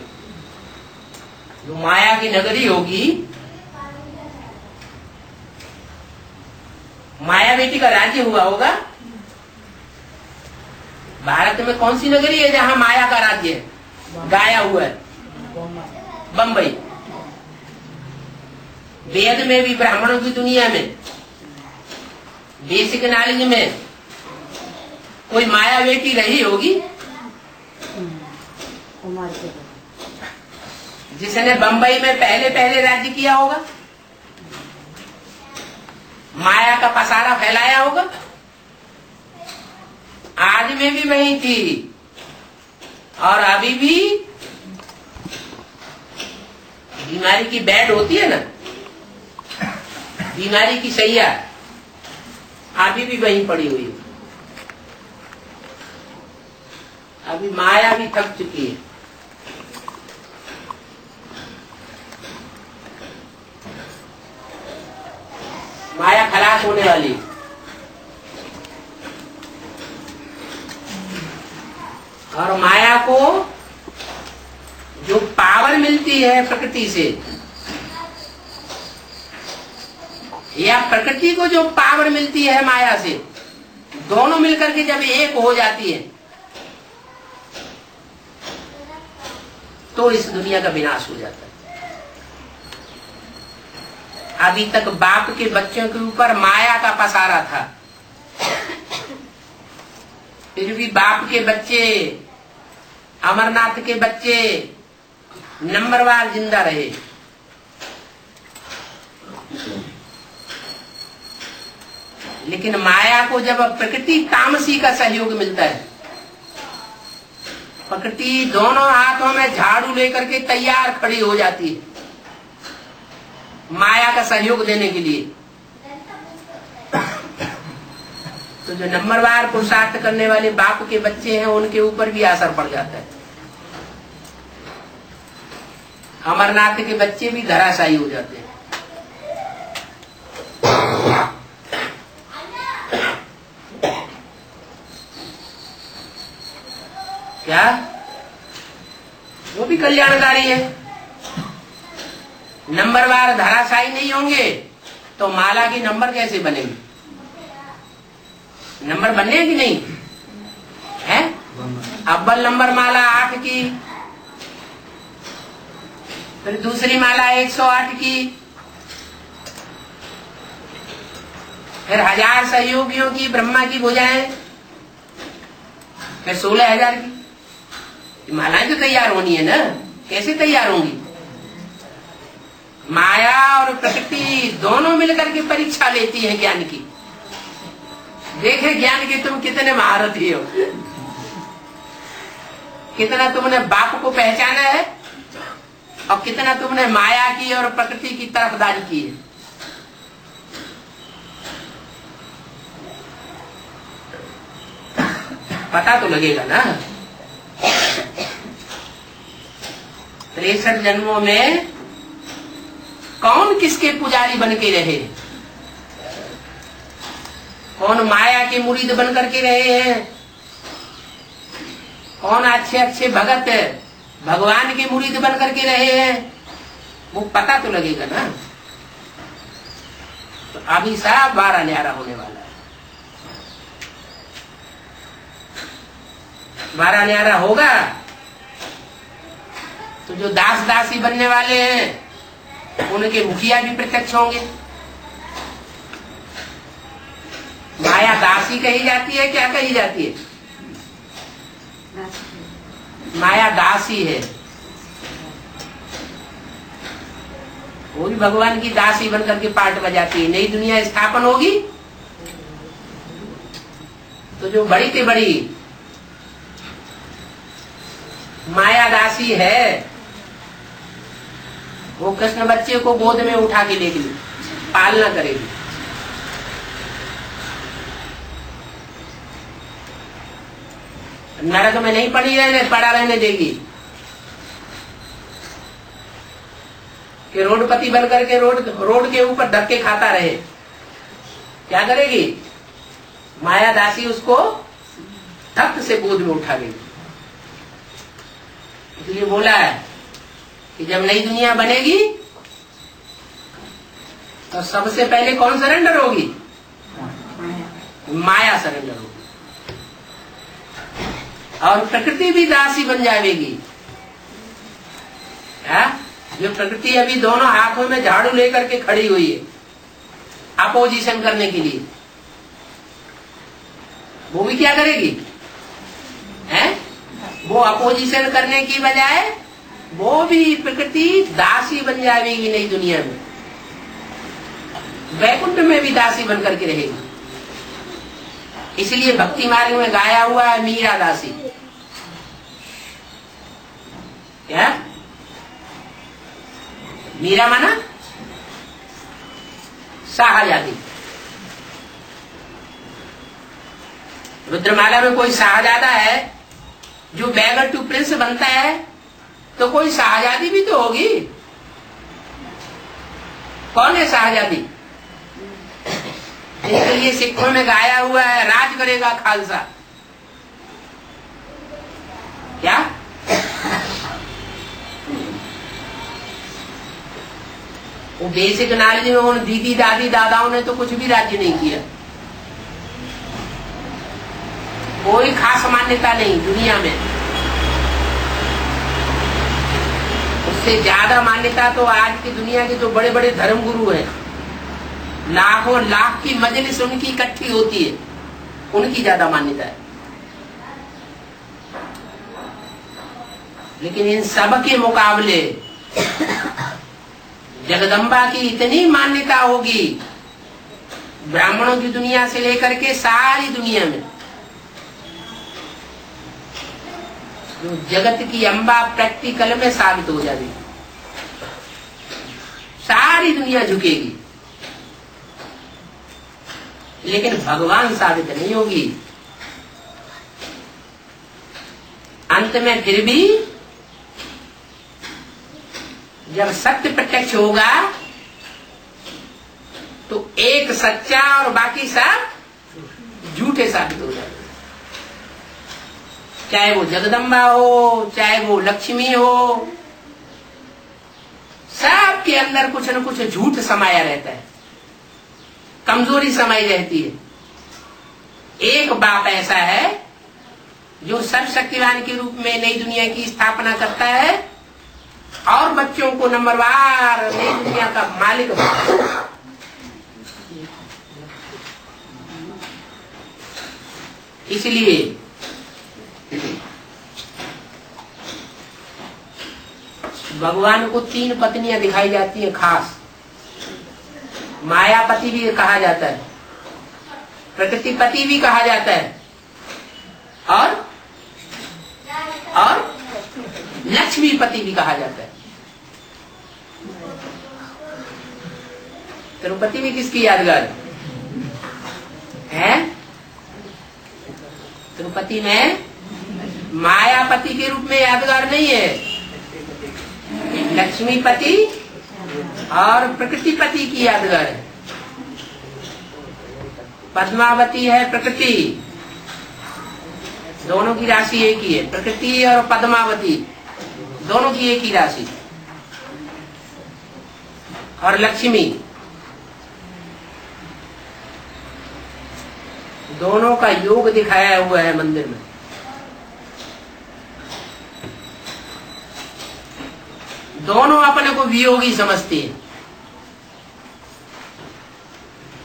जो माया की नगरी होगी, माया बेटी का राज्य हुआ होगा। भारत में कौन सी नगरी है जहां माया का राज्य है गाया हुआ है? बंबई। वेद में भी ब्राह्मणों की दुनिया में बेसिक नॉलेज में कोई माया बेटी रही होगी जिसने बंबई में पहले पहले राज्य किया होगा, माया का पसारा फैलाया होगा। आज में भी वही थी और अभी भी बीमारी की बेड होती है ना, बीमारी की सैया अभी भी वहीं पड़ी हुई है। अभी माया भी थक चुकी है। माया खलास होने वाली है। और माया को जो पावर मिलती है प्रकृति से, या प्रकृति को जो पावर मिलती है माया से, दोनों मिलकर के जब एक हो जाती है तो इस दुनिया का विनाश हो जाता है। अभी तक बाप के बच्चों के ऊपर माया का पसारा था, फिर भी बाप के बच्चे, अमरनाथ के बच्चे नंबरवार जिंदा रहे। लेकिन माया को जब प्रकृति तामसी का सहयोग मिलता है, प्रकृति दोनों हाथों में झाड़ू लेकर के तैयार खड़ी हो जाती है माया का सहयोग देने के लिए, तो जो नंबरवार पुरुषार्थ करने वाले बाप के बच्चे हैं उनके ऊपर भी असर पड़ जाता है। अमरनाथ के बच्चे भी धराशायी हो जाते हैं। क्या वो भी कल्याणकारी है। नंबरवार धराशायी नहीं होंगे तो माला की नंबर कैसे बनेंगे? नंबर बनने की नहीं है। अव्वल नंबर माला 8 की, फिर दूसरी माला 108 की, फिर 1000 सहयोगियों की ब्रह्मा की भुजाएं, फिर 16,000 की मालाएं तो तैयार होनी है ना। कैसे तैयार होंगी? माया और प्रकृति दोनों मिलकर के परीक्षा लेती है ज्ञान की। देखे ज्ञान के तुम कितने महारथी हो, कितना तुमने बाप को पहचाना है और कितना तुमने माया की और प्रकृति की तरफदारी की है। पता तो लगेगा ना। 63 जन्मों में कौन किसके पुजारी बन के रहे, कौन माया के मुरीद बन करके रहे हैं, कौन अच्छे अच्छे भगत भगवान के मुरीद बन करके रहे हैं, वो पता तो लगेगा ना। तो अभी सब 12 न्यारा होने वाला है। 12 न्यारा होगा तो जो दास दासी बनने वाले हैं उनके मुखिया भी प्रत्यक्ष होंगे। माया दासी कही जाती है, क्या कही जाती है? माया दासी है, वो भी भगवान की दासी बनकर के पार्ट बजाती है। नई दुनिया स्थापन होगी तो जो बड़ी से बड़ी माया दासी है वो कृष्ण बच्चे को गोद में उठा के लेगी, पालना करेगी। नरक में नहीं पड़ा रहने देगी कि रोडपति बन करके रोड के ऊपर धक्के खाता रहे। क्या करेगी? माया दासी उसको तख्त से गोद में उठा लेगी। इसलिए बोला है कि जब नई दुनिया बनेगी तो सबसे पहले कौन सरेंडर होगी? माया सरेंडर होगी और प्रकृति भी दासी बन जाएगी। जो प्रकृति अभी दोनों हाथों में झाड़ू लेकर के खड़ी हुई है अपोजिशन करने के लिए, वो भी क्या करेगी? वो अपोजिशन करने की बजाय वो भी प्रकृति दासी बन जाएगी। नई दुनिया में वैकुंठ में भी दासी बन करके रहेगी। इसलिए भक्ति मार्ग में गाया हुआ है मीरा दासी। क्या मीरा माना? शाहजादी। रुद्रमाला में कोई शाहजादा है जो बैगर टू प्रिंस बनता है तो कोई शाहजादी भी तो होगी। कौन है शाहजादी? इसके लिए सिखों में गाया हुआ है राज करेगा खालसा। क्या वो बेसिक नॉलेज में उन दीदी दादी दादाओं ने तो कुछ भी राज्य नहीं किया। कोई खास मान्यता नहीं दुनिया में। उससे ज्यादा मान्यता तो आज की दुनिया के जो बड़े बड़े धर्मगुरु हैं, लाखों लाख की मजलिस उनकी इकट्ठी होती है, उनकी ज्यादा मान्यता है। लेकिन इन सब के मुकाबले जगदम्बा की इतनी मान्यता होगी, ब्राह्मणों की दुनिया से लेकर के सारी दुनिया में, जो जगत की अम्बा प्रैक्टिकल में साबित हो जाएगी। सारी दुनिया झुकेगी, लेकिन भगवान साबित नहीं होगी। अंत में फिर भी जब सत्य प्रत्यक्ष होगा तो एक सच्चा और बाकी सब झूठे साबित हो जाएंगे। चाहे वो जगदम्बा हो, चाहे वो लक्ष्मी हो, सबके अंदर कुछ न कुछ झूठ समाया रहता है, कमजोरी समाई रहती है। एक बाप ऐसा है जो सर्वशक्तिवान के रूप में नई दुनिया की स्थापना करता है और बच्चों को नंबरवार नई दुनिया का मालिक बनता है। इसलिए भगवान को 3 पत्नियां दिखाई जाती हैं खास। मायापति भी कहा जाता है, प्रकृतिपति भी कहा जाता है, और लक्ष्मीपति भी कहा जाता है। तिरुपति भी किसकी यादगार है? तिरुपति में मायापति के रूप में यादगार नहीं है, लक्ष्मीपति और प्रकृतिपति की यादगार है। पद्मावती है प्रकृति, दोनों की राशि एक ही है। प्रकृति और पद्मावती दोनों की एक ही राशि। और लक्ष्मी, दोनों का योग दिखाया हुआ है मंदिर में। दोनों अपने को वियोगी समझती है।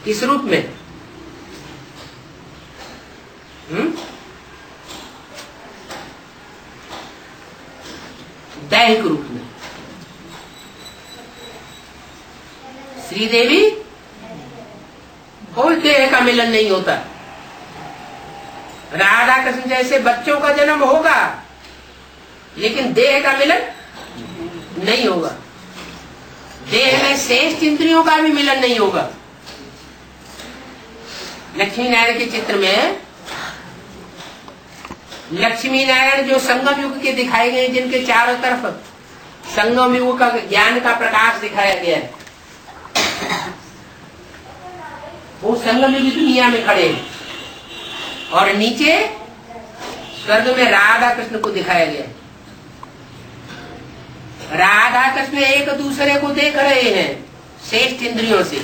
किस रूप में? दैहिक रूप में। श्रीदेवी कोई देह का मिलन नहीं होता। राधा कृष्ण जैसे बच्चों का जन्म होगा, लेकिन देह का मिलन नहीं होगा। देह में शेष इंद्रियों का भी मिलन नहीं होगा। लक्ष्मी नारायण के चित्र में लक्ष्मी नारायण जो संगम युग के दिखाए गए, जिनके चारों तरफ संगम युग का ज्ञान का प्रकाश दिखाया गया है, वो संगम युग की दुनिया में खड़े हैं। और नीचे स्वर्ग में राधा कृष्ण को दिखाया गया है। राधा कृष्ण एक दूसरे को देख रहे हैं श्रेष्ठ इंद्रियों से,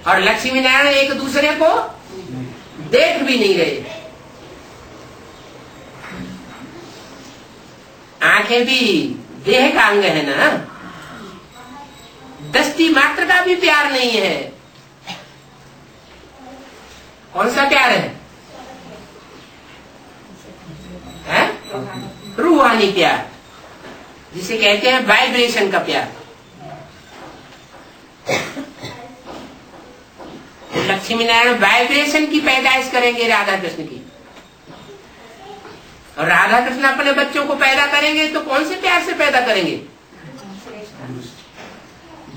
और लक्ष्मी नारायण एक दूसरे को देख भी नहीं रहे। आंखें भी देह का अंग है ना, दृष्टि मात्र का भी प्यार नहीं है। कौन सा प्यार है? रूहानी प्यार, जिसे कहते हैं वाइब्रेशन का प्यार। लक्ष्मी नारायण वाइब्रेशन की पैदाइश करेंगे राधा कृष्ण की, और राधा कृष्ण अपने बच्चों को पैदा करेंगे तो कौन से प्यार से पैदा करेंगे?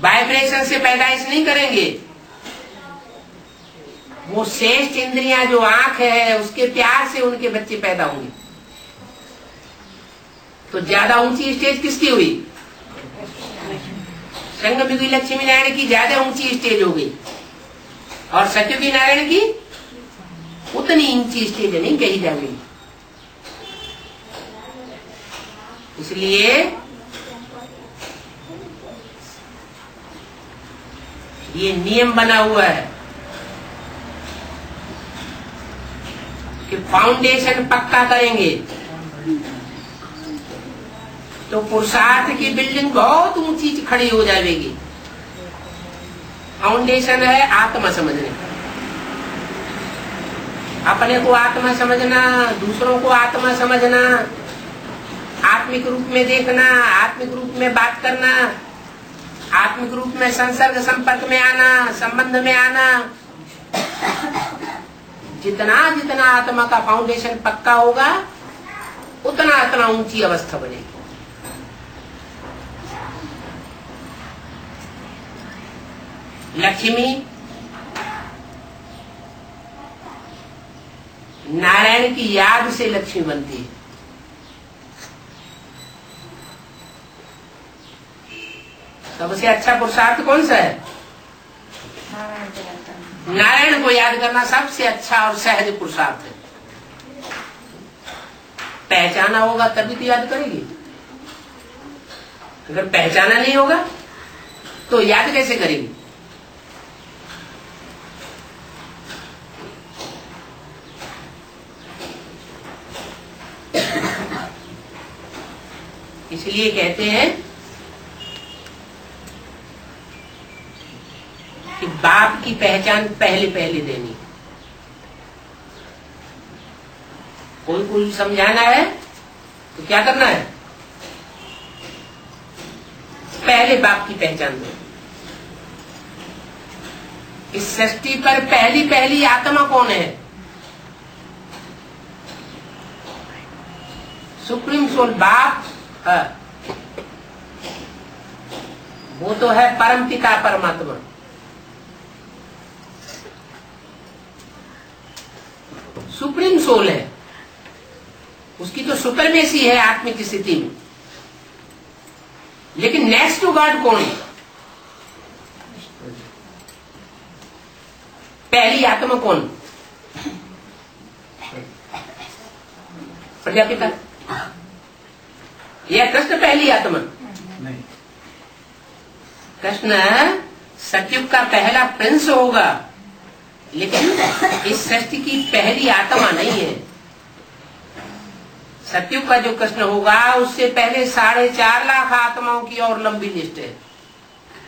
वाइब्रेशन से पैदाइश नहीं करेंगे। वो श्रेष्ठ इंद्रियां जो आंख है, उसके प्यार से उनके बच्चे पैदा होंगे। तो ज्यादा ऊंची स्टेज किसकी हुई? संगमयुगी लक्ष्मी नारायण की ज्यादा ऊंची स्टेज हो गई, और सत्ययुगी नारायण की उतनी ऊंची स्टेज नहीं कही जा गई। इसलिए ये नियम बना हुआ है कि फाउंडेशन पक्का करेंगे तो पुरुषार्थ की बिल्डिंग बहुत ऊंची खड़ी हो जाएगी। फाउंडेशन है आत्मा समझने का, अपने को आत्मा समझना, दूसरों को आत्मा समझना, आत्मिक रूप में देखना, आत्मिक रूप में बात करना, आत्मिक रूप में संसर्ग संपर्क में आना, संबंध में आना। जितना जितना आत्मा का फाउंडेशन पक्का होगा उतना उतना ऊंची अवस्था बनेगी। लक्ष्मी नारायण की याद से लक्ष्मी बनती है। सबसे अच्छा पुरुषार्थ कौन सा है? नारायण को याद करना सबसे अच्छा और सहज पुरुषार्थ है। पहचाना होगा तभी तो याद करेगी। अगर पहचाना नहीं होगा तो याद कैसे करेगी? इसलिए कहते हैं कि बाप की पहचान पहले पहले देनी। कोई कोई समझाना है तो क्या करना है? पहले बाप की पहचान दो। इस सृष्टि पर पहली पहली आत्मा कौन है? सुप्रीम सोल बाप है। वो तो है परम पिता परमात्मा। सुप्रीम सोल है, उसकी तो सुपरमेसी है आत्मिक स्थिति में। लेकिन नेक्स्ट टू गॉड कौन है? पहली आत्मा कौन? प्रजापिता या कृष्ण पहली आत्मा? नहीं, कृष्ण सतयुग का पहला प्रिंस होगा, लेकिन इस सृष्टि की पहली आत्मा नहीं है। सतयुग का जो कृष्ण होगा उससे पहले 4.5 लाख आत्माओं की और लंबी लिस्ट है।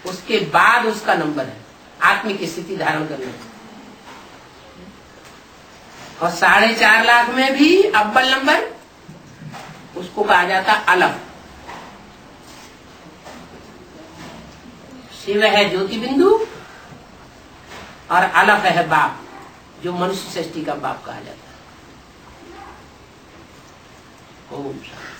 उसके बाद उसका नंबर है आत्मिक स्थिति धारण करने का। और 4.5 लाख में भी अव्वल नंबर उसको कहा जाता अलफ। शिव है ज्योति बिंदु और अलफ है बाप, जो मनुष्य सृष्टि का बाप कहा जाता है। ओम शांति।